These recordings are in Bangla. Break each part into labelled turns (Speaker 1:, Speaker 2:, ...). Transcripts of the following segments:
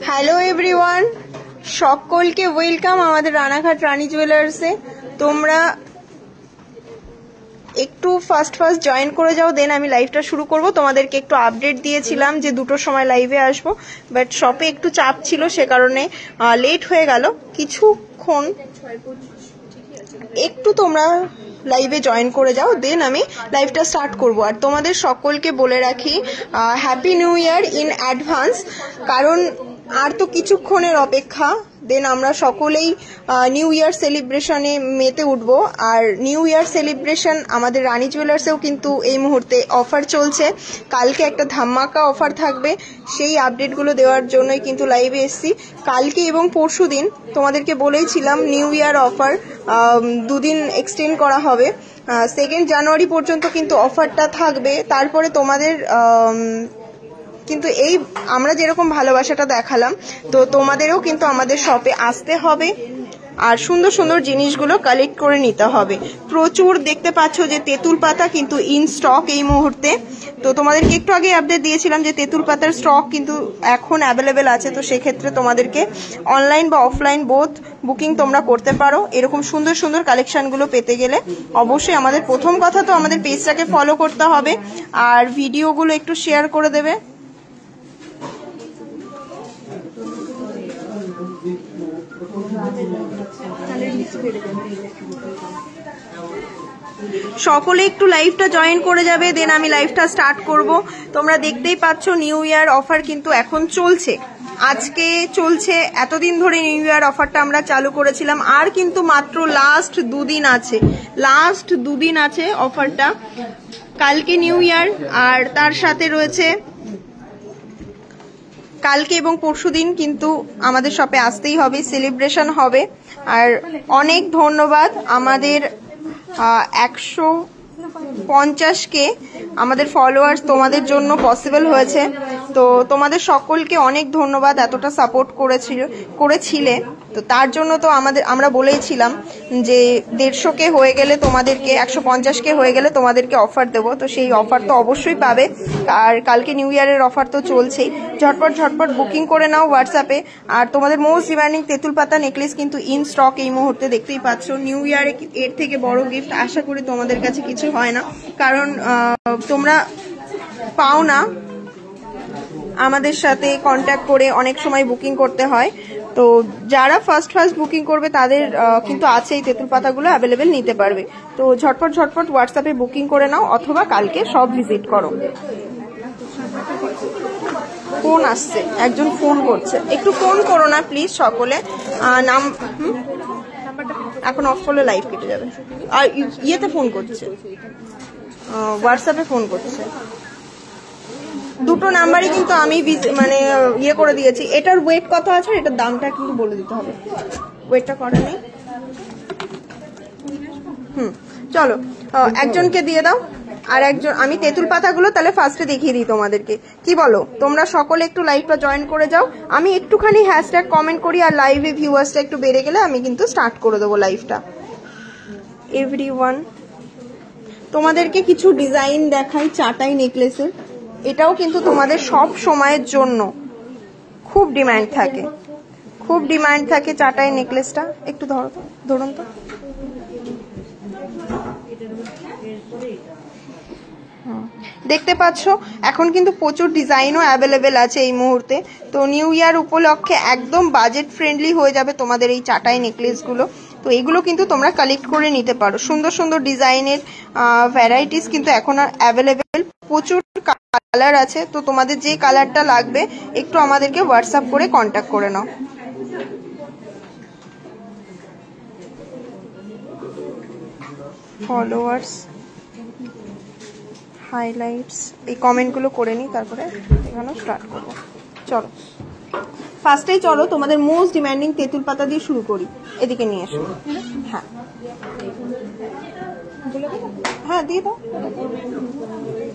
Speaker 1: হ্যালো এভরিওয়ান, সকলকে ওয়েলকাম আমাদের রানাঘাট রানী জুয়েলার্সে। তোমরা একটু ফার্স্ট জয়েন করে যাও, দেন আমি লাইভটা শুরু করব। তোমাদেরকে একটু আপডেট দিয়েছিলাম যে 2টোর সময় লাইভে আসবো, বাট শপে একটু চাপ ছিল, সে কারণে লেট হয়ে গেল কিছুক্ষণ। একটু তোমরা লাইভে জয়েন করে যাও, দেন আমি লাইভটা স্টার্ট করব। আর তোমাদের সকলকে বলে রাখি happy new year in advance, কারণ আর তো কিছুক্ষণের অপেক্ষা, দেন আমরা সকলেই নিউ ইয়ার সেলিব্রেশনে মেতে উঠব। আর নিউ ইয়ার সেলিব্রেশন আমাদের রানী জুয়েলার্সেও কিন্তু এই মুহূর্তে অফার চলছে। কালকে একটা ধামাকা অফার থাকবে, সেই আপডেটগুলো দেওয়ার জন্যই কিন্তু লাইভে এসেছি। কালকে এবং পরশু দিন তোমাদেরকে বলেইছিলাম নিউ ইয়ার অফার 2 দিন এক্সটেন্ড করা হবে, 2 জানুয়ারি পর্যন্ত কিন্তু অফারটা থাকবে। তারপরে তোমাদের কিন্তু এই আমরা যেরকম ভালোবাসাটা দেখালাম, তো তোমাদেরও কিন্তু আমাদের শপে আসতে হবে আর সুন্দর সুন্দর জিনিসগুলো কালেক্ট করে নিতে হবে। প্রচুর দেখতে পাচ্ছ যে তেঁতুল পাতা কিন্তু ইন স্টক এই মুহূর্তে। তো তোমাদেরকে একটু আগে আপডেট দিয়েছিলাম যে তেঁতুল পাতার স্টক কিন্তু এখন অ্যাভেলেবেল আছে। তো সেক্ষেত্রে তোমাদেরকে অনলাইন বা অফলাইন বোথ বুকিং তোমরা করতে পারো। এরকম সুন্দর সুন্দর কালেকশনগুলো পেতে গেলে অবশ্যই আমাদের প্রথম কথা তো আমাদের পেজটাকে ফলো করতে হবে আর ভিডিওগুলো একটু শেয়ার করে দেবে। সকলে একটু লাইভটা জয়েন করে যাবে, দেন আমি লাইভটা স্টার্ট করব। তোমরা দেখতেই পাচ্ছ নিউ ইয়ার অফার কিন্তু এখন চলছে, আজকে চলছে। এতদিন ধরে নিউ ইয়ার অফারটা আমরা চালু করেছিলাম, আর কিন্তু মাত্র লাস্ট 2 দিন আছে অফারটা। কালকে নিউ ইয়ার, আর তার সাথে রয়েছে কালকে এবং পরশু দিন কিন্তু আমাদের শপে আসতেই হবে, সেলিব্রেশন হবে। আর অনেক ধন্যবাদ আমাদের 150কে আমাদের ফলোয়ার্স তোমাদের জন্য পসিবল হয়েছে। তো তোমাদের সকলকে অনেক ধন্যবাদ, এতটা সাপোর্ট করেছিলে। তো তার জন্য তো আমরা বলেইছিলাম যে 150কে হয়ে গেলে তোমাদেরকে, 150কে হয়ে গেলে তোমাদেরকে অফার দেবো। তো সেই অফার তো অবশ্যই পাবে। আর কালকে নিউ ইয়ারের অফার তো চলছেই, ঝটপট বুকিং করে নাও হোয়াটসঅ্যাপে। আর তোমাদের মোস্ট ডিমান্ডিং তেঁতুল পাতা নেকলেস কিন্তু ইন স্টক এই মুহূর্তে, দেখতেই পাচ্ছ। নিউ ইয়ারে এর থেকে বড় গিফট আশা করি তোমাদের কাছে কিছু হয় না, কারণ তোমরা পাও না আমাদের সাথে কন্ট্যাক্ট করে, অনেক সময় বুকিং করতে হয়। তো যারা ফার্স্ট বুকিং করবে তাদের কিন্তু আছে এই তেঁতুল পাতাগুলো অ্যাভেলেবেল নিতে পারবে। তো ঝটপট হোয়াটসঅ্যাপে বুকিং করে নাও, অথবা কালকে সব ভিজিট করো। ফোন আসছে, একজন ফোন করছে, একটু ফোন করো না প্লিজ সকলে। নাম এখন অফ করলে লাইভ কেটে যাবে। আর ইয়েতে ফোন করছে, হোয়াটসঅ্যাপে ফোন করছে। 2টো নাম্বারই কিন্তু আমি মানে ইয়ে করে দিয়েছি। এটার ওয়েট কত আছে, এটার দামটা কিন্তু বলে দিতে হবে। ওয়েটটা করা নেই। চলো একজনকে দিয়ে দাও, আর একজন আমি তেঁতুল পাতাগুলো তাহলে ফার্স্টে দেখিয়ে দিই তোমাদেরকে। কি বলো তোমরা সকলে একটু লাইভটা জয়েন করে যাও। আমি একটুখানি হ্যাশট্যাগ কমেন্ট করি, আর লাইভে ভিউয়ার্সটা একটু বেড়ে গেলে আমি কিন্তু স্টার্ট করে দেবো লাইভটা। এভরিওয়ান, তোমাদেরকে কিছু ডিজাইন দেখাই চাটাই নেকলেসের। এটাও কিন্তু তোমাদের সব সময়ের জন্য খুব ডিমান্ড থাকে চাটাই নেকলেসটা। একটু ধরুন তো। দেখতে পাচ্ছ এখন কিন্তু প্রচুর ডিজাইনও অ্যাভেলেবেল আছে এই মুহূর্তে। তো নিউ ইয়ার উপলক্ষে একদম বাজেট ফ্রেন্ডলি হয়ে যাবে তোমাদের এই চাটাই নেকলেসগুলো। তো এইগুলো কিন্তু তোমরা কালেক্ট করে নিতে পারো। সুন্দর সুন্দর ডিজাইনের ভ্যারাইটিস কিন্তু এখন আর অ্যাভেলেবেল, প্রচুর কালার আছে। তো তোমাদের যে কালারটা লাগবে একটু আমাদেরকে হোয়াটসঅ্যাপ করে কন্ট্যাক্ট করে নাও। ফলোয়ার্স, হাইলাইটস, এই কমেন্টগুলো করে নিই, তারপরে এখানে স্টার্ট করবো। চলো ফার্স্টেই চলো তোমাদের মোস্ট ডিমান্ডিং তেঁতুল পাতা দিয়ে শুরু করি। এদিকে নিয়ে এসো। হ্যাঁ দিয়ে দাও,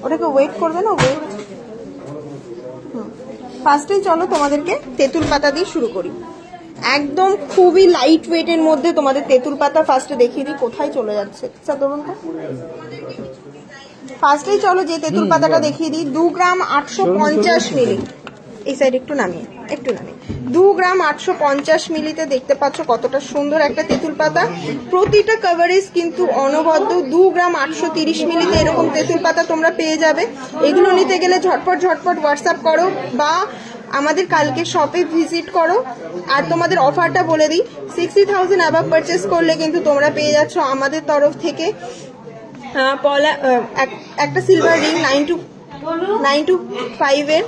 Speaker 1: ওটাকে ওয়েট করবে না, ওয়েট। ফার্স্টেই চলো তোমাদেরকে তেঁতুল পাতা দিয়ে শুরু করি। একদম খুবই লাইট ওয়েটের মধ্যে তোমাদের তেঁতুল পাতা ফার্স্টে দেখিয়ে দিই। কোথায় চলে যাচ্ছে ধরুন তো। ফার্স্টেই চলো যে তেঁতুল পাতাটা দেখিয়ে দিই, 2 গ্রাম 850 মিলি। এই সাইড একটু নামিয়ে 2 গ্রাম 850 মিলিতে দেখতে পাচ্ছ কতটা সুন্দর একটা তেঁতুল পাতা। প্রতিটা কভারেজ কিন্তু অনবদ্য। 2 গ্রাম 830 মিলিতে এরকম তেঁতুল পাতা তোমরা পেয়ে যাবে। এগুলো নিতে গেলে ঝটপট হোয়াটসঅ্যাপ করো বা আমাদের কালকে শপে ভিজিট করো। আর তোমাদের অফারটা বলে দিই, 60,000 অ্যাবাভ পারচেস করলে কিন্তু তোমরা পেয়ে যাচ্ছ আমাদের তরফ থেকে একটা সিলভার রিং 925 এর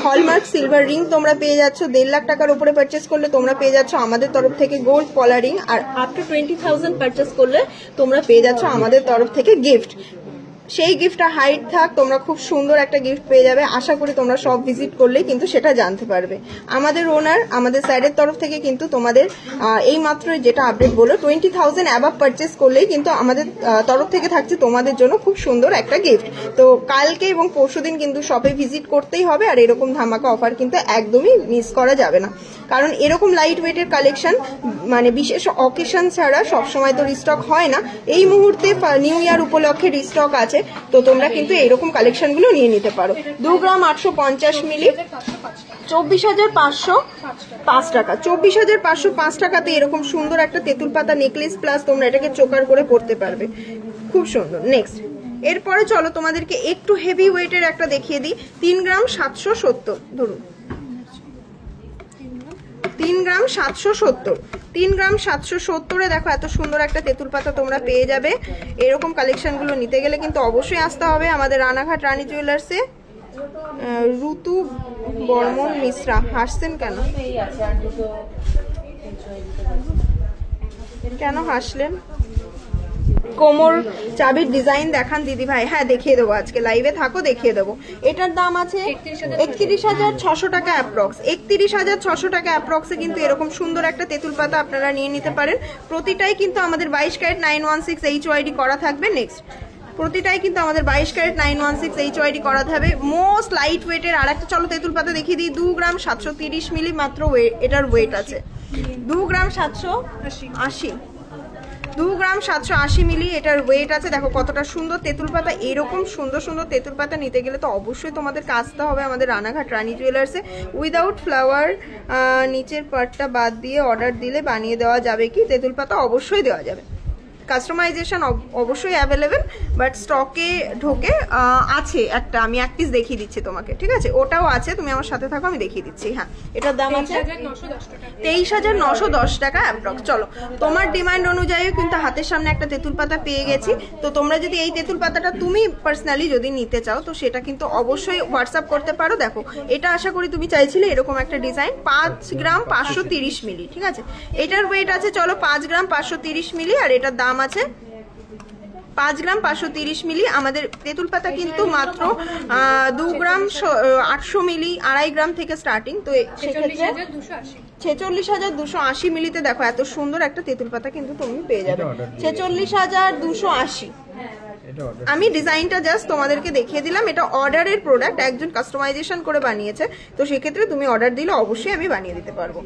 Speaker 1: হলমার্ক সিলভার রিং তোমরা পেয়ে যাচ্ছ। 1.5 লাখ টাকার উপরে পারচেস করলে তোমরা পেয়ে যাচ্ছ আমাদের তরফ থেকে গোল্ড পলা রিং। আর আপ টু 20,000 পারচেস করলে তোমরা পেয়ে যাচ্ছ আমাদের তরফ থেকে গিফট। সেই গিফটটা হাইট থাক, তোমরা খুব সুন্দর একটা গিফট পেয়ে যাবে। আশা করি তোমরা সব ভিজিট করলে কিন্তু সেটা জানতে পারবে। আমাদের ওনার আমাদের স্যারের তরফ থেকে কিন্তু তোমাদের এই মাত্র যেটা আপডেট বলো 20,000 অ্যাবাভ পারচেস করলেই কিন্তু আমাদের তরফ থেকে থাকছে তোমাদের জন্য খুব সুন্দর একটা গিফট। তো কালকে এবং পরশুদিন কিন্তু শপে ভিজিট করতেই হবে। আর এরকম ধামাকা অফার কিন্তু একদমই মিস করা যাবে না, কারণ এরকম লাইট ওয়েটের কালেকশন মানে বিশেষ অকেশন ছাড়া সবসময় তো রিস্টক হয় না। এই মুহূর্তে নিউ ইয়ার উপলক্ষে রিস্টক আছে, তো তোমরা কিন্তু এরকম কালেকশনগুলো নিয়ে নিতে পারো। 2 গ্রাম 850 মিলি 24,505 টাকা। 24,505 টাকাতে এরকম সুন্দর একটা তেঁতুল পাতা নেকলেস প্লাস তোমরা এটাকে চোকার করে পরতে পারবে, খুব সুন্দর। নেক্সট এরপরে চলো তোমাদেরকে একটু হেভি ওয়েটের একটা দেখিয়ে দিই। 3 গ্রাম 770 ধরুন, 3 গ্রাম 770। 3 গ্রাম 770-এ দেখো এত সুন্দর একটা তেঁতুল পাতা তোমরা পেয়ে যাবে। এরকম কালেকশনগুলো নিতে গেলে কিন্তু অবশ্যই আসতে হবে আমাদের রানাঘাট রানী জুয়েলার্সে। ঋতু বর্মন মিশ্রা হাসছেন কেন? কেন হাসলেন? কোমর চাবির ডিজাইন দেখান দিদি ভাই। হ্যাঁ দেখিয়ে দেবো, আজকে লাইভে থাকো দেখিয়ে দেবো। এটার দাম আছে 31,600 টাকা অ্যাপ্রক্স। 31,600 টাকা অ্যাপ্রক্সে কিন্তু এরকম সুন্দর একটা তেঁতুল পাতা আপনারা নিয়ে নিতে পারেন। প্রতিটাই কিন্তু আমাদের 22 ক্যারেট 916 HYD করা থাকবে। নেক্সট প্রতিটাই কিন্তু আমাদের 22 ক্যারেট 916 HYD করা থাকবে। মোস্ট লাইট ওয়েটের আর একটা চলো তেঁতুল পাতা দেখিয়ে দিই। 2 গ্রাম 730 মিলি মাত্র এটার ওয়েট আছে। 2 গ্রাম 780, 2 গ্রাম 780 মিলি এটার ওয়েট আছে। দেখো কতটা সুন্দর তেঁতুল পাতা। এরকম সুন্দর সুন্দর তেঁতুল পাতা নিতে গেলে তো অবশ্যই তোমাদেরকে আসতে হবে আমাদের রানাঘাট রানী জুয়েলার্সে। উইদাউট ফ্লাওয়ার নিচের পার্টটা বাদ দিয়ে অর্ডার দিলে বানিয়ে দেওয়া যাবে কি? তেঁতুল পাতা অবশ্যই দেওয়া যাবে। কাস্টমাইজেশন অবশ্যই অ্যাভেলেবেল, বাট স্টকে ঢোকে আছে একটা, আমি এক পিস দেখিয়ে দিচ্ছি তোমাকে, ঠিক আছে? ওটাও আছে, তুমি আমার সাথে থাকো, আমি দেখিয়ে দিচ্ছি। হ্যাঁ এটার দাম আছে 23,910 টাকা অ্যাপ্রক্স। চলো তোমার ডিমান্ড অনুযায়ী কিন্তু হাতের সামনে একটা তেঁতুল পাতা পেয়ে গেছি। তো তোমরা যদি এই তেঁতুল পাতাটা তুমি পার্সোনালি যদি নিতে চাও তো সেটা কিন্তু অবশ্যই হোয়াটসঅ্যাপ করতে পারো। দেখো এটা আশা করি তুমি চাইছিলে এরকম একটা ডিজাইন। 5 গ্রাম 530 মিলি, ঠিক আছে? এটার ওয়েট আছে চলো 5 গ্রাম 530 মিলি আর এটার দাম আছে 5 গ্রাম 530 মিলি। আমাদের তেঁতুল পাতা কিন্তু মাত্র 2 গ্রাম 800 মিলি 2.5 গ্রাম থেকে স্টার্টিং। তো সেক্ষেত্রে 46,280 মিলিতে দেখো এত সুন্দর একটা তেঁতুল পাতা কিন্তু তুমি পেয়ে যাবে। 46,280। আমি ডিজাইনটা জাস্ট তোমাদেরকে দেখিয়ে দিলাম। এটা অর্ডারের প্রোডাক্ট, একজন কাস্টমাইজেশন করে বানিয়েছে। তো সেক্ষেত্রে তুমি অর্ডার দিলে অবশ্যই আমি বানিয়ে দিতে পারবো।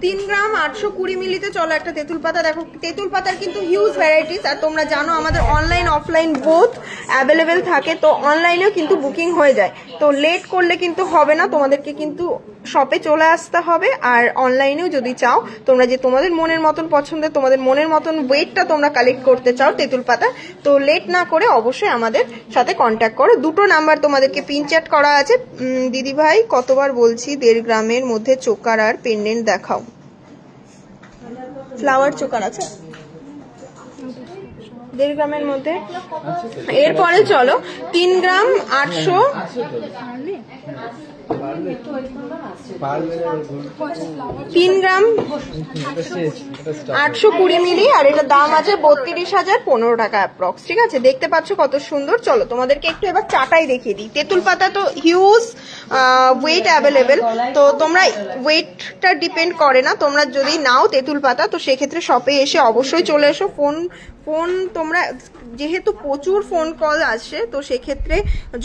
Speaker 1: 3 গ্রাম 820 মিলিতে চলো একটা তেঁতুল পাতা। দেখো তেঁতুল পাতার কিন্তু হিউজ ভ্যারাইটিস, আর তোমরা জানো আমাদের অনলাইন অফলাইন বোথ অ্যাভেলেবেল থাকে। তো অনলাইনেও কিন্তু বুকিং হয়ে যায়, তো লেট করলে কিন্তু হবে না, তোমাদেরকে কিন্তু শপে চলে আসতে হবে। আর অনলাইনেও যদি চাও তোমরা যে তোমাদের মনের মতন পছন্দের তোমাদের মনের মতন ওয়েটটা তোমরা কালেক্ট করতে চাও তেঁতুল পাতা, তো লেট না করে অবশ্যই আমাদের সাথে কন্ট্যাক্ট করো। দুটো নাম্বার তোমাদেরকে পিন চ্যাট করা আছে। দিদি ভাই কতবার বলছি 1.5 গ্রামের মধ্যে চোকার আর পেন্ডেন্ট দেখাও। ফ্লাওয়ার চোকার আছে 1.5 গ্রামের মধ্যে। এরপরে চলো 3 গ্রাম 800 3 গ্রাম 820 মিলি আর এটার দাম আছে 32,015 টাকা অ্যাপ্রক্স, ঠিক আছে? দেখতে পাচ্ছ কত সুন্দর। চলো তোমাদেরকে একটু এবার চাটাই দেখিয়ে দিই। তেঁতুল পাতা তো হিউজ ওয়েট অ্যাভেলেবেল, তো তোমরা ওয়েটটা ডিপেন্ড করে না। তোমরা যদি নাও তেঁতুল পাতা তো সেক্ষেত্রে শপে এসে অবশ্যই চলে এসো। ফোন তোমরা যেহেতু প্রচুর ফোন কল আসে, তো সেক্ষেত্রে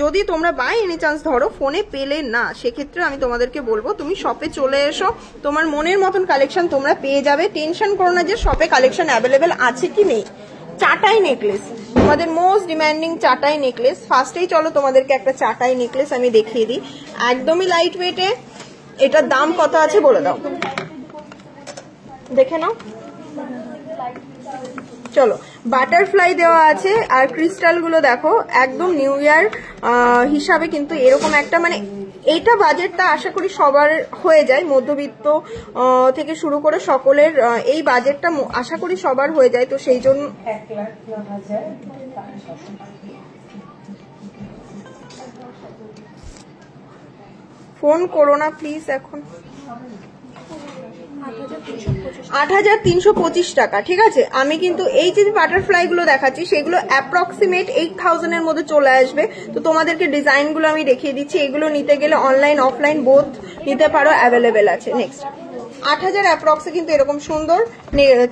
Speaker 1: যদি তোমরা বাই এনি চান্স ধরো ফোনে পেলে না, সেক্ষেত্রে আমি তোমাদেরকে বলবো তুমি শপে চলে এসো, তোমার মনের মতন কালেকশন তোমরা পেয়ে যাবে। টেনশন করো না যে শপে কালেকশন অ্যাভেলেবেল আছে কি নেই। চাটাই নেকলেস তোমাদের মোস্ট ডিমান্ডিং চাটাই নেকলেস। ফার্স্টেই চলো তোমাদেরকে একটা চাটাই নেকলেস আমি দেখিয়ে দিই, একদমই লাইট ওয়েটে। এটার দাম কত আছে বলে দাও, দেখে নাও। চলো, বাটারফ্লাই দেওয়া আছে আর ক্রিস্টাল গুলো দেখো, একদম নিউ ইয়ার হিসাবে কিন্তু এরকম একটা, মানে এইটা বাজেটটা আশা করি সবার হয়ে যায়, মধ্যবিত্ত থেকে শুরু করে সকলের এই বাজেটটা আশা করি সবার হয়ে যায়। তো সেই জন্য ফোন করো না প্লিজ এখন। 8,325 টাকা, ঠিক আছে। আমি কিন্তু এই যে বাটারফ্লাই গুলো দেখাচ্ছি সেগুলো অ্যাপ্রক্সিমেট 8,000 এর মধ্যে চলে আসবে। তো তোমাদেরকে ডিজাইন গুলো আমি দেখিয়ে দিচ্ছি, এগুলো নিতে গেলে অনলাইন অফলাইন বোথ নিতে পারো, অ্যাভেলেবেল আছে। নেক্সট 8,000 অ্যাপ্রক্সে কিন্তু এরকম সুন্দর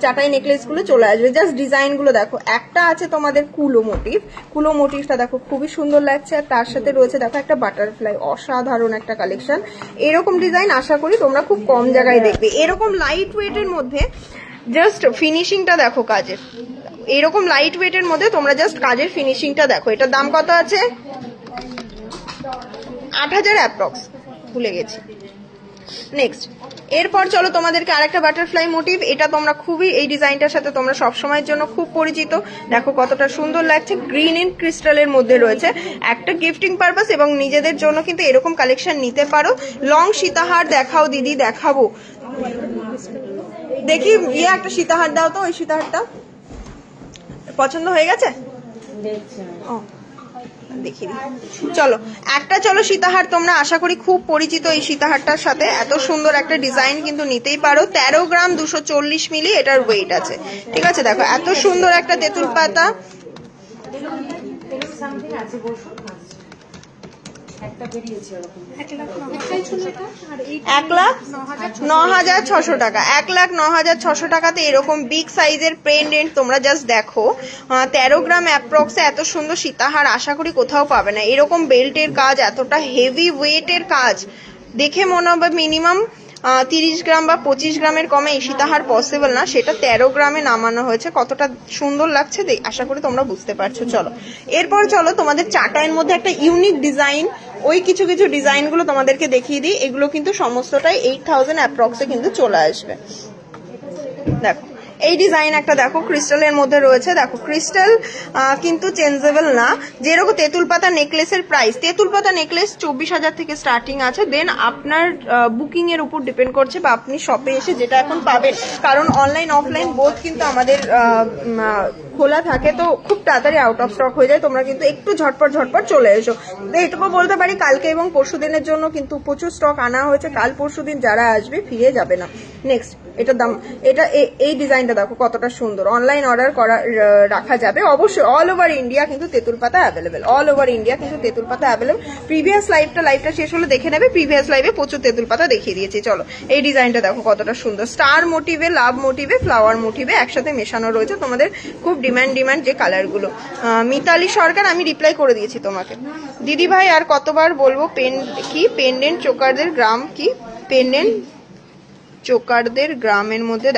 Speaker 1: চাটাই নেকলেস গুলো চলে আসবে। জাস্ট ডিজাইন গুলো দেখো, একটা আছে তোমাদের কুলো মোটিভ, কুলো মোটিভটা দেখো খুবই সুন্দর লাগছে, আর তার সাথে রয়েছে দেখো একটা বাটারফ্লাই, অসাধারণ একটা কালেকশন। এরকম ডিজাইন আশা করি তোমরা খুব কম জায়গায় দেখবে। এরকম লাইট ওয়েটের মধ্যে জাস্ট ফিনিশিংটা দেখো কাজের, এরকম লাইট ওয়েটের মধ্যে তোমরা জাস্ট কাজের ফিনিশিংটা দেখো। এটার দাম কত আছে? 8,000 অ্যাপ্রক্স, ভুলে গেছি। নেক্সট, এরপর চলো তোমাদেরকে আরেকটা বাটারফ্লাই মোটিভ, এটা তোমরা খুবই, এই ডিজাইনটার সাথে তোমরা সবসময়ের জন্য খুব পরিচিত। দেখো কতটা সুন্দর লাগছে, গ্রিন এন্ড ক্রিস্টালের মধ্যে রয়েছে, একটা গিফটিং পারপাস এবং নিজেদের জন্য কিন্তু এরকম কালেকশন নিতে পারো। লং সীতাহার দেখাও দিদি, দেখাবো। দেখি একটা সীতাহার দাও তো, ওই সীতাহারটা পছন্দ হয়ে গেছে? দেখিয়ে দিই। চলো একটা, চলো সীতাহার, তোমরা আশা করি খুব পরিচিত এই সীতাহারটার সাথে। এত সুন্দর একটা ডিজাইন কিন্তু নিতেই পারো। 13 গ্রাম 240 মিলি এটার ওয়েট আছে, ঠিক আছে। দেখো এত সুন্দর একটা তেঁতুল পাতা, 1,09,600 টাকা, 1,09,600 টাকাতে এরকম বিগ সাইজের পেন্ডেন্ট তোমরা জাস্ট দেখো। 13 গ্রাম অ্যাপ্রক্সে এত সুন্দর সীতাহার আশা করি কোথাও পাবে না। এরকম বেল্টের কাজ, এতটা হেভি ওয়েটের কাজ দেখে মনে হবে মিনিমাম 30 গ্রাম বা 25 গ্রামের কমে এই সীতাহার পসিবল না, সেটা 13 গ্রামে নামানো হয়েছে। কতটা সুন্দর লাগছে আশা করি তোমরা বুঝতে পারছো। চলো এরপর চলো তোমাদের চাটাইয়ের মধ্যে একটা ইউনিক ডিজাইন, ওই কিছু কিছু ডিজাইন গুলো তোমাদেরকে দেখিয়ে দিই। এগুলো কিন্তু সমস্তটাই 8,000 অ্যাপ্রক্সে কিন্তু চলে আসবে। দেখো এই ডিজাইন একটা দেখো, ক্রিস্টালের মধ্যে রয়েছে। দেখো ক্রিস্টাল কিন্তু চেঞ্জেবল না, যেরকম তেঁতুল পাতা নেকলেসের প্রাইস, তেঁতুল পাতা নেকলেস 24,000 থেকে স্টার্টিং আছে। দেন আপনার বুকিং এর উপর ডিপেন্ড করছে, বা আপনি শপে এসে যেটা এখন পাবেন, কারণ অনলাইন অফলাইন বোথ কিন্তু আমাদের খোলা থাকে, তো খুব তাড়াতাড়ি আউট অফ স্টক হয়ে যায়। তোমরা কিন্তু একটু ঝটপট চলে এসো। এইটুকু বলতে পারি, কালকে এবং পরশু দিনের জন্য কিন্তু প্রচুর স্টক আনা হয়েছে, কাল পরশু দিন যারা আসবে ফিরে যাবে না। নেক্সট, এটার দাম, এটা এই ডিজাইনটা দেখো কতটা সুন্দর, অনলাইন অর্ডার করা রাখা যাবে অবশ্যই। অল ওভার ইন্ডিয়া কিন্তু তেঁতুল পাতা অ্যাভেলেবেল, অল ওভার ইন্ডিয়া কিন্তু তেঁতুল পাতা অ্যাভেলেবেল। প্রিভিয়াস লাইভটা শেষ হলে দেখে নেবে, প্রিভিয়াস লাইভে প্রচুর তেঁতুল পাতা দেখিয়ে দিয়েছি। চলো এই ডিজাইনটা দেখো কতটা সুন্দর, স্টার মোটিভে, লাভ মোটিভে, ফ্লাওয়ার মোটিভে একসাথে মেশানো রয়েছে। তোমাদের খুব ডিমান্ড যে কালারগুলো। মিতালি সরকার, আমি রিপ্লাই করে দিয়েছি তোমাকে। দিদি ভাই আর কতবার বলবো, পেন্ডেন্ট চোকারদের গ্রাম, কি পেন্ডেন্ট চোকারদের গ্রামের মধ্যে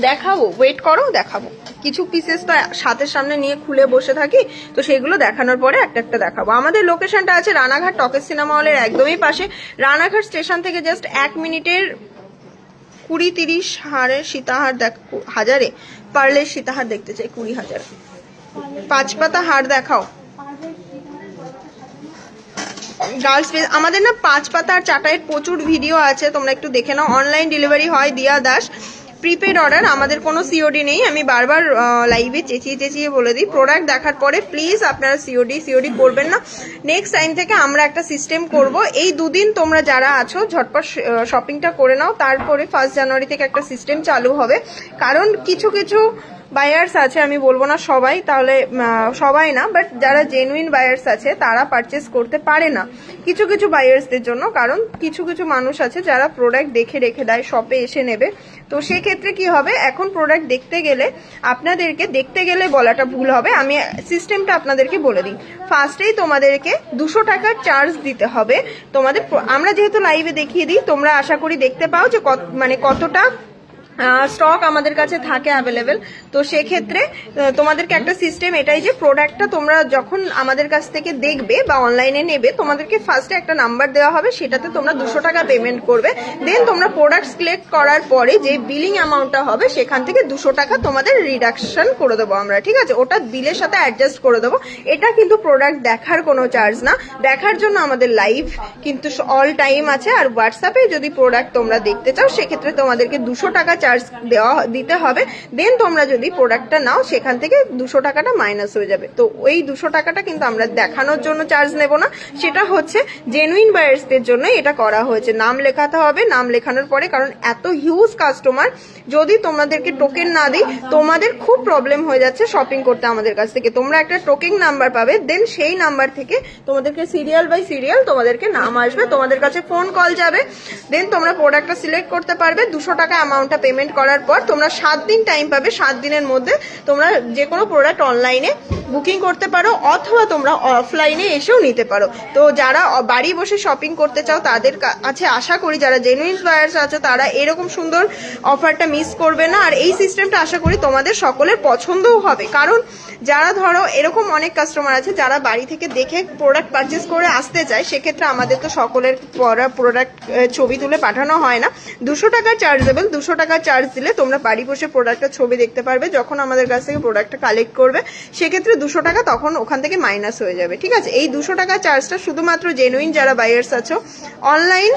Speaker 1: দেখাবো, ওয়েট করো, দেখাবো। কিছু পিসেস তো সাথে সামনে নিয়ে খুলে বসে থাকি, তো সেগুলো দেখানোর পরে একটা একটা দেখাবো। আমাদের লোকেশনটা আছে রানাঘাট টকেজ সিনেমা হলের একদমই পাশে। রানাঘাট স্টেশন থেকে জাস্ট 1 মিনিটের 20-30 হারের সীতাহার হাজারে পার্লের সীতাহার দেখতে চাই, 20,000। 5 পাতা হার দেখাও গার্লস। আমাদের না 5 পাতা আর চাটাইয়ের প্রচুর ভিডিও আছে, তোমরা একটু দেখে নাও। অনলাইন ডেলিভারি হয় দিয়া দাস, প্রিপেড অর্ডার, আমাদের কোনো সিওডি নেই। আমি বারবার লাইভে চেঁচিয়ে বলে দিই, প্রোডাক্ট দেখার পরে প্লিজ আপনারা সিওডি করবেন না। নেক্সট টাইম থেকে আমরা একটা সিস্টেম করব, এই দুদিন তোমরা যারা আছো ঝটপট শপিংটা করে নাও, তারপরে 1 জানুয়ারি থেকে একটা সিস্টেম চালু হবে। কারণ কিছু বায়ার্স আছে, আমি বলবো না সবাই, তাহলে সবাই না, বাট যারা জেনুইন বায়ার্স আছে তারা পারচেস করতে পারে না কিছু বায়ার্সদের জন্য। কারণ কিছু মানুষ আছে যারা প্রোডাক্ট দেখে রেখে দেয়, শপে এসে নেবে। তো সেক্ষেত্রে কি হবে, এখন প্রোডাক্ট আপনাদেরকে দেখতে গেলে বলাটা ভুল হবে। আমি সিস্টেমটা আপনাদেরকে বলে দিই। ফার্স্টেই তোমাদেরকে 200 টাকার চার্জ দিতে হবে তোমাদের। আমরা যেহেতু লাইভে দেখিয়ে দিই, তোমরা আশা করি দেখতে পাও যে কতটা স্টক আমাদের কাছে থাকে অ্যাভেলেবেল। তো সেক্ষেত্রে তোমাদেরকে একটা সিস্টেম এটাই যে প্রোডাক্টটা তোমরা যখন আমাদের কাছ থেকে দেখবে বা অনলাইনে নেবে, তোমাদেরকে ফার্স্টে একটা নাম্বার দেওয়া হবে, সেটাতে তোমরা 200 টাকা পেমেন্ট করবে। দেন তোমরা প্রোডাক্ট সিলেক্ট করার পরে যে বিলিং অ্যামাউন্টটা হবে সেখান থেকে 200 টাকা তোমাদের রিডাকশন করে দেবো আমরা, ঠিক আছে? ওটা বিলের সাথে অ্যাডজাস্ট করে দেবো। এটা কিন্তু প্রোডাক্ট দেখার কোনো চার্জ না, দেখার জন্য আমাদের লাইভ কিন্তু অল টাইম আছে। আর হোয়াটসঅ্যাপে যদি প্রোডাক্ট তোমরা দেখতে চাও সেক্ষেত্রে তোমাদেরকে 200 টাকা চার্জ দিতে হবে। দেন তোমরা যদি প্রোডাক্টটা নাও সেখান থেকে 200 টাকাটা মাইনাস হয়ে যাবে। তো ওই 200 টাকাটা কিন্তু আমরা দেখানোর জন্য চার্জ নেব না, সেটা হচ্ছে জেনুইন বায়ার্সদের জন্য এটা করা হয়েছে। নাম লেখাতে হবে, নাম লেখানোর পরে, কারণ এত হিউজ কাস্টমার, যদি তোমাদেরকে টোকেন না দিই তোমাদের খুব প্রবলেম হয়ে যাচ্ছে শপিং করতে আমাদের কাছ থেকে। তোমরা একটা টোকেন নাম্বার পাবে, দেন সেই নাম্বার থেকে তোমাদেরকে সিরিয়াল বাই সিরিয়াল তোমাদেরকে নাম আসবে, তোমাদের কাছে ফোন কল যাবে, দেন তোমরা প্রোডাক্টটা সিলেক্ট করতে পারবে। 200 টাকা অ্যামাউন্টটা পেমেন্ট করার পর তোমরা 7 দিন টাইম পাবে। 7 দিনের মধ্যে তোমরা যে কোনো প্রোডাক্ট অনলাইনে বুকিং করতে পারো অথবা তোমরা অফলাইনে এসেও নিতে পারো। তো যারা বাড়ি বসে শপিং করতে চাও তাদের কাছে আশা করি, যারা জেনুইন বায়ার্স আছে তারা এরকম সুন্দর অফারটা মিস করবে না। আর এই সিস্টেমটা আশা করি তোমাদের সকলের পছন্দও হবে, কারণ যারা ধরো এরকম অনেক কাস্টমার আছে যারা বাড়ি থেকে দেখে প্রোডাক্ট পারচেস করে আসতে চায়, সেক্ষেত্রে আমাদের তো সকলের প্রোডাক্ট ছবি তুলে পাঠানো হয় না। 200 টাকা চার্জেবল, 200 টাকা চার্জ দিলে তোমরা বাড়ি বসে প্রোডাক্টের ছবি দেখতে পারবে। যখন আমাদের কাছ থেকে প্রোডাক্টটা কালেক্ট করবে সেক্ষেত্রে 200 টাকা তখন ওখান থেকে মাইনাস হয়ে যাবে, ঠিক আছে? এই 200 টাকা চার্জটা শুধুমাত্র জেনুইন যারা বায়ার্স আছো অনলাইন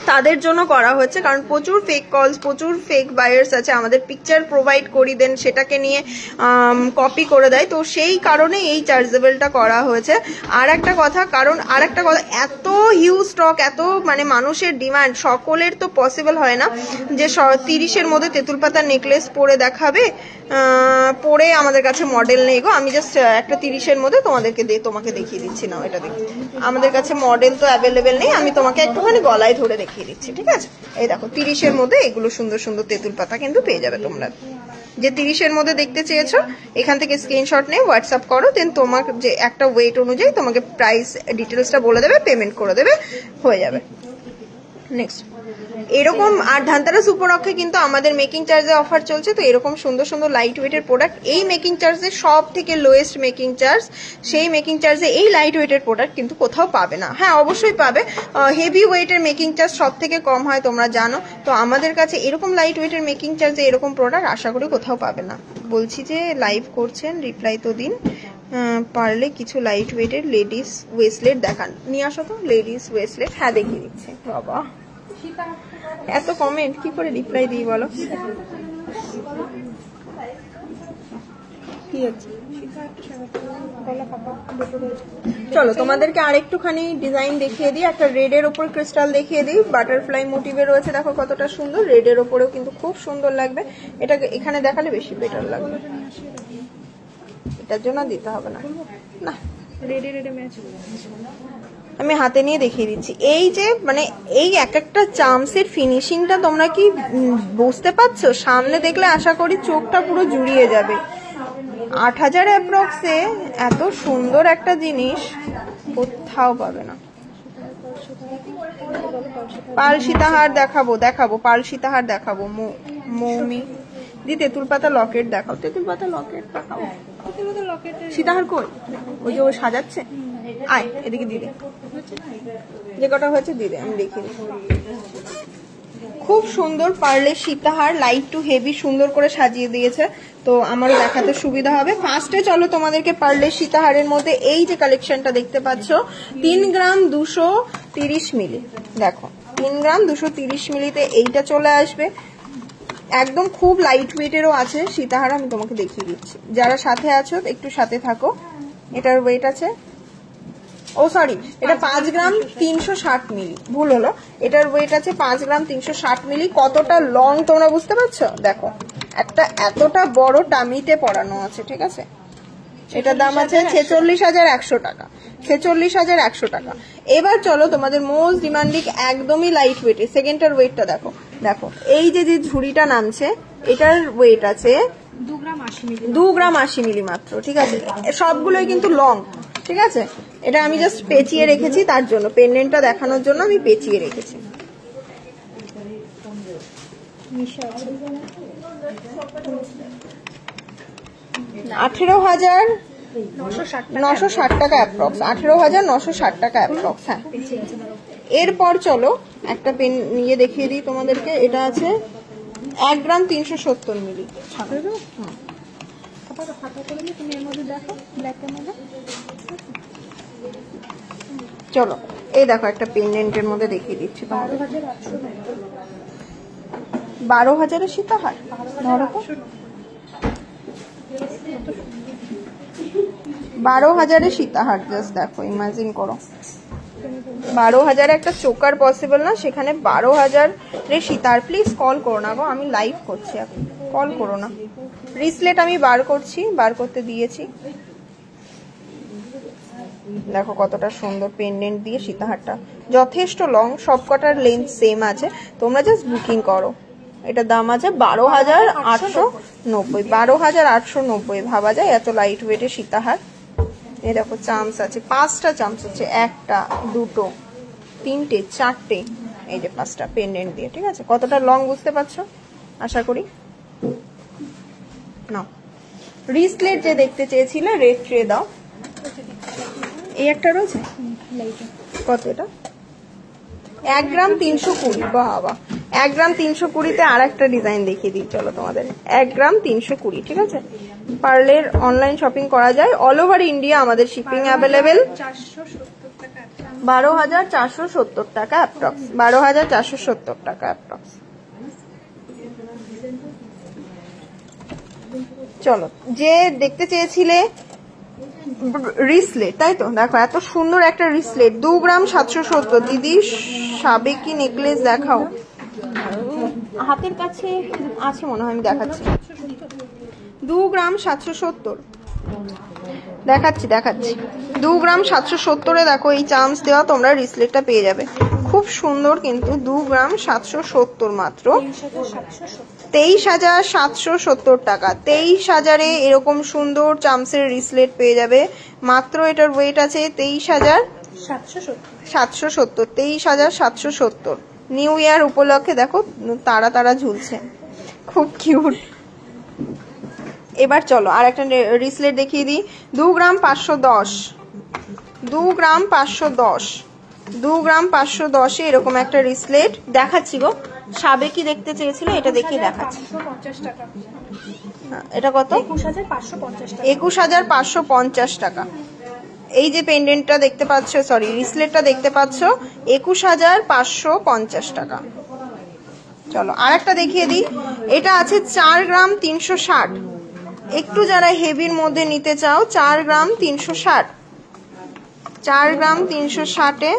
Speaker 1: তাদের জন্য করা হচ্ছে, কারণ প্রচুর ফেক কলস, প্রচুর ফেক বায়ার্স আছে, আমাদের পিকচার প্রোভাইড করি দেন সেটাকে নিয়ে কপি করে দেয়। তো সেই কারণে এই চার্জেবলটা করা হয়েছে। আর একটা কথা, এত হিউজ স্টক, এত মানে মানুষের ডিমান্ড, সকলের তো পসিবল হয় না যে 30-এর মধ্যে তেঁতুল পাতার নেকলেস পরে দেখাবে। পরে আমাদের কাছে মডেল নেই গো, আমি জাস্ট একটা 30-এর মধ্যে তোমাকে দেখিয়ে দিচ্ছি না, এটা দেখি আমাদের কাছে মডেল তো অ্যাভেলেবেল নেই, আমি তোমাকে একটুখানি গলায় ধরে দেখিয়ে দিচ্ছি, ঠিক আছে? এই দেখো 30-এর মধ্যে এগুলো সুন্দর সুন্দর তেঁতুল পাতা কিন্তু পেয়ে যাবে তোমরা। যে 30-এর মধ্যে দেখতে চেয়েছো এখান থেকে স্ক্রিনশট নিয়ে হোয়াটসঅ্যাপ করো, দেন তোমার যে একটা ওয়েট অনুযায়ী তোমাকে প্রাইস ডিটেলসটা বলে দেবে, পেমেন্ট করে দেবে, হয়ে যাবে। নেক্সট এরকম আর ধানতেরাস উপলক্ষে কিন্তু আমাদের মেকিং চার্জে অফার চলছে। তো এরকম সুন্দর সুন্দর লাইট ওয়েটের প্রোডাক্ট, এই মেকিং চার্জে সব থেকে লোয়েস্ট মেকিং চার্জ, সেই মেকিং চার্জে এই লাইট ওয়েটের প্রোডাক্ট কিন্তু কোথাও পাবে না। হ্যাঁ অবশ্যই পাবে, হেভি ওয়েটের মেকিং চার্জ সব থেকে কম হয় তোমরা জানো। তো আমাদের কাছে এরকম লাইট ওয়েটের মেকিং চার্জে এরকম প্রোডাক্ট আশা করি কোথাও পাবে না। বলছি যে লাইভ করছেন, রিপ্লাই তো দিন, পারলে কিছু লাইট ওয়েটের লেডিস ওয়েসলেট দেখান, নিয়ে আসো তো লেডিস ওয়েসলেট। হ্যাঁ দেখিয়ে দিচ্ছে। বাবা এত কমেন্ট কি করে রিপ্লাই দিই বলো? কি আছে চলো তোমাদেরকে আরেকটুখানি ডিজাইন দেখিয়ে দিই। একটা রেডের ওপর ক্রিস্টাল দেখিয়ে দিই, বাটারফ্লাই মোটিভে রয়েছে, দেখো কতটা সুন্দর। রেডের ওপরেও কিন্তু খুব সুন্দর লাগবে, এটাকে এখানে দেখালে বেশি বেটার লাগবে। এটার জন্য দিতে হবে না, না রেডে রেডে ম্যাচ আমি হাতে নিয়ে দেখিয়ে দিচ্ছি। এই যে মানে এই এক একটা চামসের ফিনিশিংটা তোমরা কি বুঝতে পারছো? সামনে দেখলে আশা করি চোখটা পুরো জুড়িয়ে যাবে। 8000 অ্যাপ্রক্সে এত সুন্দর একটা জিনিস কোথাও পাবে না। পাল সীতাহার দেখাবো পাল সীতাহার দেখাবো, মৌমি দি তেঁতুল পাতা লকেট দেখাও, তেঁতুল পাতা লকেট দেখাও। সীতাহার কই? ওই যে ও সাজাচ্ছে, আয় এদিকে দিদি, যে কটা হয়েছে দিদি আমি দেখিনি। খুব সুন্দর পার্লের সীতাহার, লাইট টু হেভি সুন্দর করে সাজিয়ে দিয়েছে, তো আমারও দেখাতে সুবিধা হবে। ফার্স্টে চলো তোমাদেরকে পার্লের সীতাহারের মধ্যে এই যে কালেকশনটা দেখতে পাচ্ছ, 3 গ্রাম 230 মিলি, দেখো 3 গ্রাম 230 মিলিতে এইটা চলে আসবে। একদম খুব লাইট ওয়েটেরও আছে সীতাহার, আমি তোমাকে দেখিয়ে দিচ্ছি। যারা সাথে আছো একটু সাথে থাকো। এটার ওয়েট আছে, ও সরি এটা 5 গ্রাম 360 মিলি, ভুল হলো। এটার ওয়েট আছে 5 গ্রাম 360 মিলি। কতটা লং তোমরা বুঝতে পারছো? দেখো একটা এতটা বড় টামিতে পরানো আছে, ঠিক আছে? এটার দাম আছে 46,100 টাকা, 46,100 টাকা। এবার চলো তোমাদের মোস্ট ডিমান্ডিং একদমই লাইট ওয়েট সেকেন্ডটার ওয়েটটা দেখো। দেখো এই যে যে ঝুড়িটা নামছে এটার ওয়েট আছে 2 গ্রাম 80 মিলি মাত্র, ঠিক আছে? সবগুলোই কিন্তু লং, ঠিক আছে? এটা আমি জাস্ট পেঁচিয়ে রেখেছি, তার জন্য পেন্ডেন্টটা দেখানোর জন্য আমি পেঁচিয়ে রেখেছি। 18,960 টাকা অ্যাপ্রক্স, 18,960 টাকা অ্যাপ্রক্স। হ্যাঁ, এরপর চলো একটা পেন নিয়ে দেখিয়ে দিই তোমাদেরকে। এটা আছে 1 গ্রাম 370 মিলি। চলো এই দেখো একটা পেন্ডেন্টের মধ্যে দেখিয়ে দিচ্ছি। 12,000-এর সীতাহার, ধরো 12,000-এর সীতাহার, জাস্ট দেখো, ইমাজিন করো 12,000 একটা চোকার পসিবল না, সেখানে 12,000-এর সীতাহার। প্লিজ কল করো না গো, আমি লাইভ করছি এখন, কল করো না। রিসলেট আমি বার করতে দিয়েছি। দেখো কতটা সুন্দর পেন্ডেন্ট দিয়ে সীতাহারটা, যথেষ্ট লং, সবকটার লেন্থ সেম আছে, তোমরা জাস্ট বুকিং করো। এটা দাম আছে 12,890, 12,890। ভাবা যায় এত লাইট ওয়েটের সীতাহার। এই দেখো চামচ আছে, 5টা চামচ আছে, 1টা 2টো 3টে 4টে, এই যে 5টা পেন্ডেন্ট দিয়ে। ঠিক আছে, কতটা লং বুঝতে পারছো আশা করি। না, রিসলেট যে দেখতে চেয়েছিলে, রেড ট্রে দাও। এই একটা রয়েছে, কত এটা? 1 গ্রাম 320। বাবা, 1 গ্রাম 320-তে আর একটা ডিজাইন দেখিয়ে দিই চলো তোমাদের। 1 গ্রাম 320, ঠিক আছে। পার্লের অনলাইন শপিং করা যায়, অল ওভার ইন্ডিয়া আমাদের শিপিং অ্যাভেলেবেল। 12,470 টাকা অ্যাপ্রক্স, 12,470 টাকা অ্যাপ্রক্স। চলো, যে দেখতে চেয়েছিলে রিসলেট, তাই তো, দেখো এত সুন্দর একটা রিসলেট, 2 গ্রাম 770। দিদি সাবেকি নেকলেস দেখাও, হাতের কাছে আছে মনে হয়, আমি দেখাচ্ছি। 2 গ্রাম 770 দেখাচ্ছি। 2 গ্রাম 770-এ দেখো এই চামচ দেওয়া তোমরা রিসলেটটা পেয়ে যাবে, খুব সুন্দর কিন্তু। 2 গ্রাম 770 মাত্র, 23,770 টাকা। 23,000-এ এরকম সুন্দর চামচের রিসলেট পেয়ে যাবে মাত্র। এটার ওয়েট আছে 23,770, 23,770। নিউ ইয়ার উপলক্ষে দেখো তারা ঝুলছে, খুব কিউট। এবার চলো আর একটা রিসলেট দেখিয়ে দিই। 2 গ্রাম 510, 2 গ্রাম 510, 2 গ্রাম 510-এ এরকম একটা রিসলেট দেখাচ্ছি গো। সাবেকি দেখতে চেয়েছিল, এটা দেখিয়ে দেখাচ্ছি। এটা কত? 21,550 টাকা। এই যে পেন্ডেন্টটা দেখতে পাচ্ছ, সরি রিসলেটটা দেখতে পাচ্ছ, 21,550 টাকা। চলো আর একটা দেখিয়ে দিই। এটা আছে 4 গ্রাম 360, একটু যারা হেভির মধ্যে নিতে চাও, 4 গ্রাম 360, 4 গ্রাম 360-এ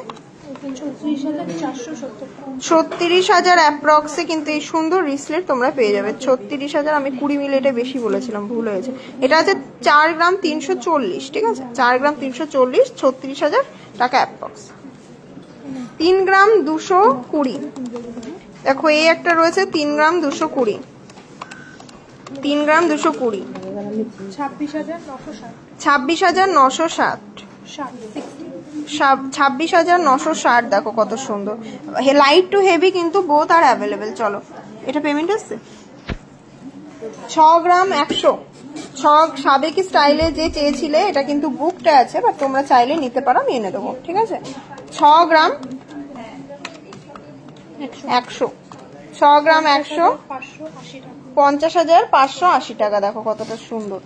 Speaker 1: 36,000 অ্যাপ্রক্সে কিন্তু এই সুন্দর রিসলেট তোমরা পেয়ে যাবে। 36,000, আমি 20 মিলি এটা বেশি বলেছিলাম, ভুল হয়েছে। এটা আছে 4 গ্রাম 340, ঠিক আছে, 4 গ্রাম 340, 36,000 টাকা অ্যাপ্রক্স। 3 গ্রাম 220, দেখো এই একটা রয়েছে 3 গ্রাম 220, 3 গ্রাম 220, 26,960, 26,960। দেখো কত সুন্দর, লাইট টু হেভি কিন্তু বোথ আর অ্যাভেলেবেল। চলো এটা পেমেন্ট আসছে 6 গ্রাম 100, 6 সাবেকি স্টাইলে যে চেয়েছিলে, এটা কিন্তু বুকটা আছে, বাট তোমরা চাইলে নিতে পারো, আমি এনে দেবো, ঠিক আছে। 6 গ্রাম 100, 6 গ্রাম 100, 50,580 টাকা। দেখো কতটা সুন্দর,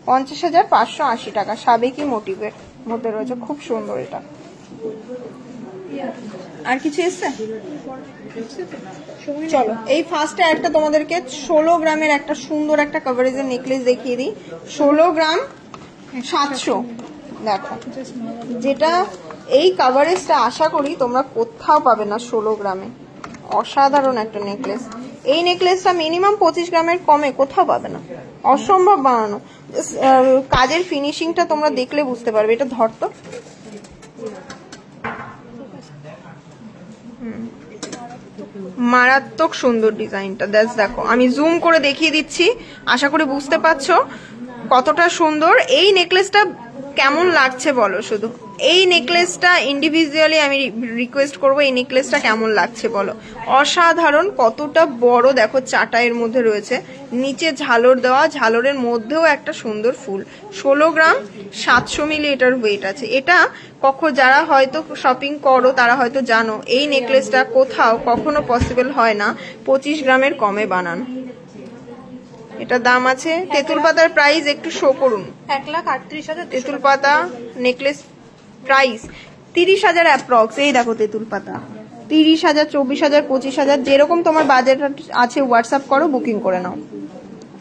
Speaker 1: 50,580 টাকা। সাবেকি মোটিভের মধ্যে রয়েছে, খুব সুন্দর এটা। আর কিছু এসছে? চলো এই ফার্স্টে একটা তোমাদেরকে 16 গ্রামের একটা সুন্দর একটা কভারেজের নেকলেস দেখিয়ে দিই। 16 গ্রাম 700, দেখো, যেটা এই কভারেজটা আশা করি তোমরা কোথাও পাবে না 16 গ্রামে। অসাধারণ একটা নেকলেস। এই নেকলেসটা মিনিমাম 25 গ্রামের কমে কোথাও পাবে না, অসম্ভব বানানো। কাজের ফিনিশিংটা তোমরা দেখলে বুঝতে পারবে। এটা ধরতো, মারাত্মক সুন্দর ডিজাইনটা, দেখো আমি জুম করে দেখিয়ে দিচ্ছি, আশা করি বুঝতে পারছো কতটা সুন্দর। এই নেকলেসটা কেমন লাগছে বলো শুধু। এই নেকলেসটা ইন্ডিভিজুয়ালি আমি রিকোয়েস্ট করবো, এই নেকলেসটা কেমন লাগছে বলো? অসাধারণ, কতটা বড় দেখো, চাটাইয়ের মধ্যে রয়েছে, নিচে ঝালর দেওয়া, ঝালরের মধ্যেও একটা সুন্দর ফুল। 16 গ্রাম 700 মিলি এটার ওয়েট আছে। এটা যারা হয়তো শপিং করো তারা হয়তো জানো, এই নেকলেসটা কোথাও কখনো পসিবল হয় না 25 গ্রামের কমে বানানো। এটা দাম আছে, তেঁতুল পাতার প্রাইস একটু শো করুন।
Speaker 2: 1,38,000
Speaker 1: তেঁতুল পাতা নেকলেস প্রাইস 30,000 অ্যাপ্রক্স। এই দেখো তেঁতুল পাতা 30,000, 24,000, 25,000, যেরকম তোমার বাজেট আছে হোয়াটসঅ্যাপ করো, বুকিং করে নাও।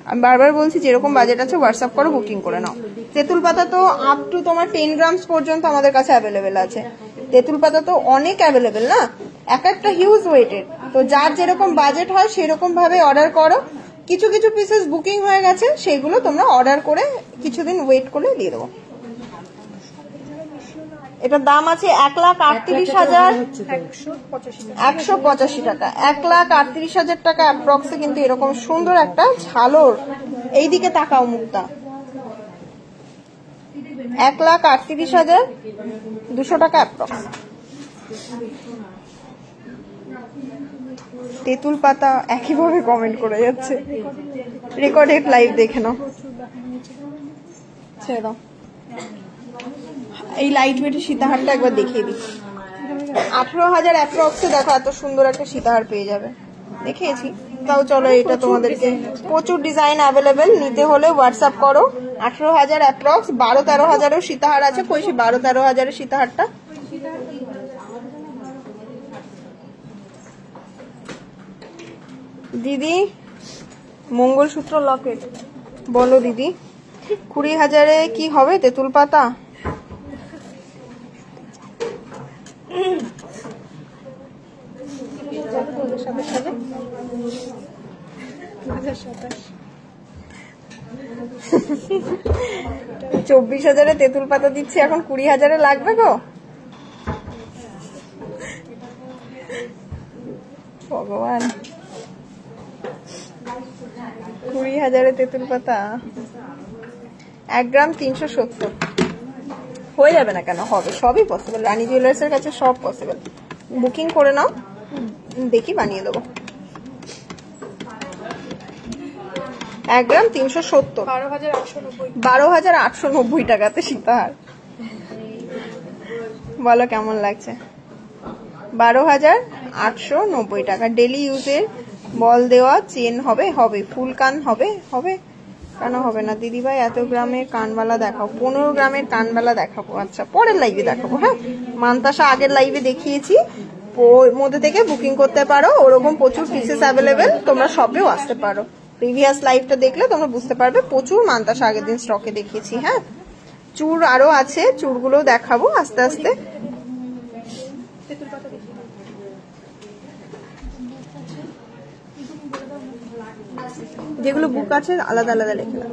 Speaker 1: আমি বারবার বলছি, যেরকম বাজেট আছে হোয়াটসঅ্যাপ করো, বুকিং করে নাও। তেঁতুল পাতা তো আপ টু তোমার 10 গ্রামস পর্যন্ত আমাদের কাছে অ্যাভেলেবেল আছে। তেঁতুল পাতা তো অনেক অ্যাভেলেবেল না, এক একটা হিউজ ওয়েটেড। তো যার যেরকম বাজেট হয় সেরকম ভাবে অর্ডার করো। কিছু কিছু পিসেস বুকিং হয়ে গেছে, সেগুলো তোমরা অর্ডার করে কিছুদিন ওয়েট করলে দিয়ে দেবো। এটার দাম আছে 1,38,185 টাকা। 1,38,000 টাকা অ্যাপ্রক্সে কিন্তু এরকম সুন্দর একটা ঝালর। এইদিকে তাকাও মুক্তা, 1,38,200 টাকা অ্যাপ্রক্স। তেঁতুল পাতা একইভাবে কমেন্ট করে যাচ্ছে। রেকর্ডেড লাইভ দেখে নাও, ছেড়ে দাও। এই লাইট ওয়েটের সীতাহারটা একবার দেখিয়ে দিই। 18,000 অ্যাপ্রক্সে দেখো, এত সুন্দর একটা সীতাহার পেয়ে যাবে। দেখিয়েছি, তাও চলো এটা তোমাদেরকে, প্রচুর ডিজাইন অ্যাভেলেবেল। নিতে হলে হোয়াটসঅ্যাপ করো। 18,000 অ্যাপ্রক্স। 12-13,000 সীতাহার আছে। কইছি 12-13,000 সীতাহারটা। দিদি মঙ্গলসূত্র লকেট বলো দিদি, 20,000-এ কি হবে তেঁতুল পাতা? $24,000-এ তেঁতুল পাতা দিচ্ছি, এখন 20,000-এ লাগবে গো ভগবান। 20,000-এ তেঁতুল পাতা, 1 গ্রাম 370। হয়ে যাবে না কেন, হবে, সবই পসিবল। রানী জুয়েলার্স এর কাছে সব পসিবল। বুকিং করে নাও, দেখি বানিয়ে দেবো। 1 গ্রাম 370, 12,890 টাকাতে সীতাহার। বলো কেমন লাগছে? 12,890 টাকা। ডেলি ইউজের বল দেওয়া চেন হবে, হবে ফুল কান হবে, হবে কেন হবে না দিদিভাই? এত গ্রামের কানবালা দেখাও। 15 গ্রামের কানবালা দেখাবো, আচ্ছা পরের লাইভে দেখাবো। হ্যাঁ, মান্তাসা আগের লাইভে দেখিয়েছি, ওর মধ্যে থেকে বুকিং করতে পারো। ওরকম প্রচুর পিসেস অ্যাভেলেবেল, তোমরা শপেও আসতে পারো। প্রিভিয়াস লাইভটা দেখলে তোমরা বুঝতে পারবে, প্রচুর মান্তাসা আগের দিন স্টকে দেখিয়েছি। হ্যাঁ, চুর আরো আছে, চুরগুলো দেখাবো আস্তে আস্তে। যেগুলো বুক আছে আলাদা আলাদা লিখে দাও।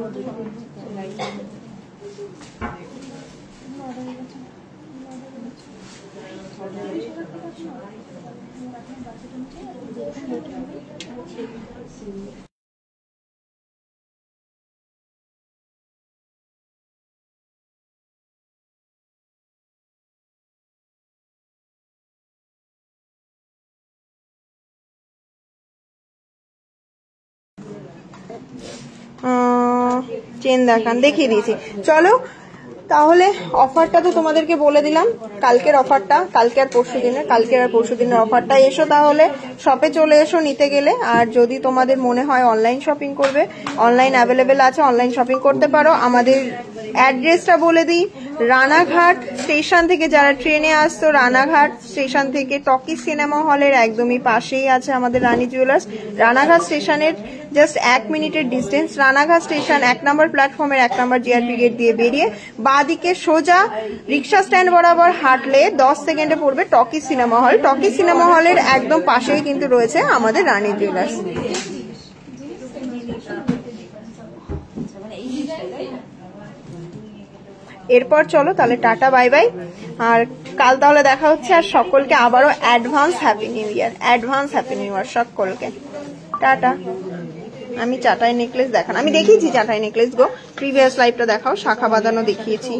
Speaker 1: চেন দেখান, দেখিয়ে দিয়েছি। চলো তাহলে অফারটা তো তোমাদেরকে বলে দিলাম, কালকের অফারটা, কালকে আর পরশু দিনের অফারটা। এসো তাহলে শপে চলে এসো নিতে গেলে। আর যদি তোমাদের মনে হয় অনলাইন শপিং করবে, অনলাইন অ্যাভেলেবেল আছে, অনলাইন শপিং করতে পারো। আমাদের অ্যাড্রেসটা বলে দিই, রানাঘাট স্টেশন থেকে যারা ট্রেনে আসতো, রানাঘাট স্টেশন থেকে টকি সিনেমা হলের একদমই পাশেই আছে আমাদের রানী জুয়েলার্স। রানাঘাট স্টেশনের জাস্ট 1 মিনিটের ডিস্টেন্স। রানাঘাট স্টেশন 1 নম্বর প্ল্যাটফর্মের 1 নম্বর জিআরপি গেট দিয়ে বেরিয়ে বাঁদিকে সোজা রিক্সা স্ট্যান্ড বরাবর হাঁটলে 10 সেকেন্ডে পড়বে talkie cinema hall. Talkie cinema হলের একদম পাশেই কিন্তু রয়েছে আমাদের রানী জুয়েলার্স। এরপর চলো তাহলে টাটা, বাই বাই। আর কাল তাহলে দেখা হচ্ছে। আর সকলকে আবারও advance happy new year, advance happy new year সকলকে। টাটা। আমি চাটাই নেকলেস দেখান, আমি দেখিয়েছি চাটাই নেকলেস গো। প্রিভিয়াস লাইভটা দেখাও, শাখা বাঁধানো দেখিয়েছি।